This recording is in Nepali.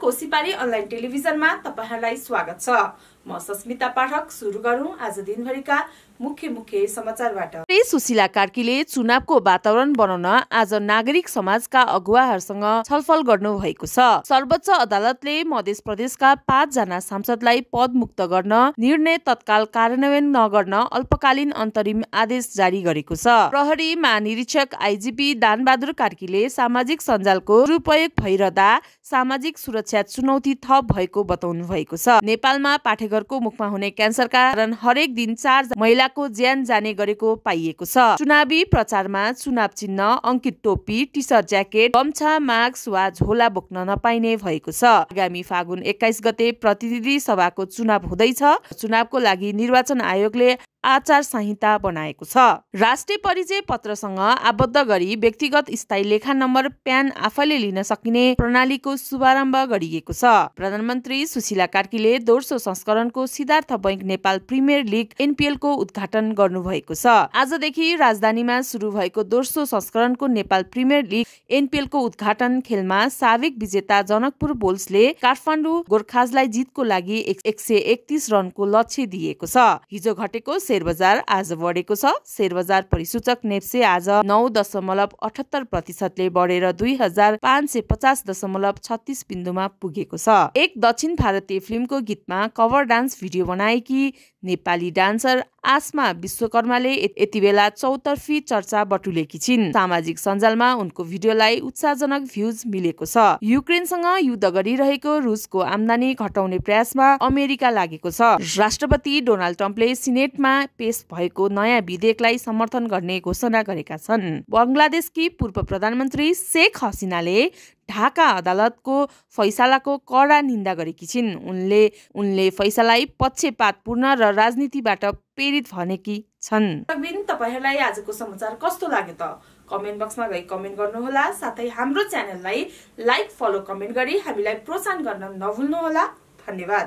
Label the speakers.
Speaker 1: कोसीपारी अनलाइन टेलिभिजनमा तपाईहरुलाई स्वागत छ। म सस्मिता पाठक। सुरु गरौं आज दिनभरिका मुख्य समाचारबाट।
Speaker 2: सुशीला कार्कीले चुनावको वातावरण बनाउन आज नागरिक समाजका अगुवाहरूसँग छलफल गर्नु भएको छ। सर्वोच्च अदालतले मध्य प्रदेशका 5 जना सांसदलाई पदमुक्त गर्न निर्णय तत्काल कार्यान्वयन नगर्न अल्पकालीन अन्तरिम आदेश जारी गरेको छ। प्रहरी महानिरीक्षक आइजिपी दानबहादुर कार्कीले सामाजिक सञ्जालको दुरुपयोग भइरहँदा सामाजिक सुरक्षा चुनौती थप भएको बताउनु भएको छ। नेपालमा पाठेघरको मुखमा हुने क्यान्सरका कारण हरेक दिन 4 महिलाको ज्यान जाने गरेको पाइएको छ। चुनावी प्रचारमा चुनाव चिन्ह, अंकित टोपी, टी-शर्ट, ज्याकेट, गम्छा, मास्क वा झोला बोक्न नपाइने भएको छ। आगामी फागुन 21 गते प्रतिनिधि सभाको चुनाव हुँदैछ। चुनावको लागि निर्वाचन आयोगले आचार संहिता बनाएको छ। राष्ट्रिय परिचय पत्रसँग आबद्ध गरी व्यक्तिगत स्थायी लेखा नम्बर प्यान आफैले लिन सकिने प्रणालीको शुभारम्भ गरिएको छ। प्रधानमन्त्री सुशीला कार्कीले दोस्रो संस्करणको Siddhartha bank Nepal premier league NPL को उद्घाटन गर्नुभएको छ। आजदेखि राजधानीमा सुरु भएको दोस्रो संस्करणको नेपाल प्रिमियर लिग एनपीएल को उद्घाटन खेलमा साबिक विजेता जनकपुर बुल्सले काठमाडौँ गोर्खाजलाई जितको लागि 131 रनको लक्ष्य दिएको छ। हिजो घटेको शेयर बजार आज बढेको छ। शेयर बजार परिसूचक नेप्से आज 9.78% ले बढेर 2550.36 बिन्दुमा पुगेको छ। एक दक्षिण भारतीय फिल्मको गीतमा कभर डान्स भिडियो बनाएकी नेपाली डान्सर आसमा विश्वकर्माले यतिबेला चौतर्फी चर्चा बटुलेकी छिन्। सामाजिक सञ्जालमा उनको भिडियोलाई उत्साहजनक भ्युज मिलेको छ। युक्रेनसँग युद्ध गरिरहेको रुसको आम्दानी घटाउने प्रयासमा अमेरिका लागेको छ। राष्ट्रपति डोनाल्ड ट्रम्पले सिनेटमा पेश भएको नयाँ विधेयकलाई समर्थन गर्ने घोषणा गरेका छन्। बंगलादेशकी पूर्व प्रधानमन्त्री शेख हसिनाले ढाका अदालतको फैसलाको कडा निन्दा गरेकी छिन्। उनले फैसलालाई पक्षपातपूर्ण र राजनीतिबाट प्रेरित भनेकी छन्।
Speaker 1: तपाईहरुलाई आजको समाचार कस्तो लाग्यो त कमेन्ट बक्समा गई कमेन्ट गर्नुहोला। साथै हाम्रो च्यानललाई लाइक, फलो, कमेन्ट गरी हामीलाई प्रोत्साहन गर्न नभुल्नुहोला। धन्यवाद।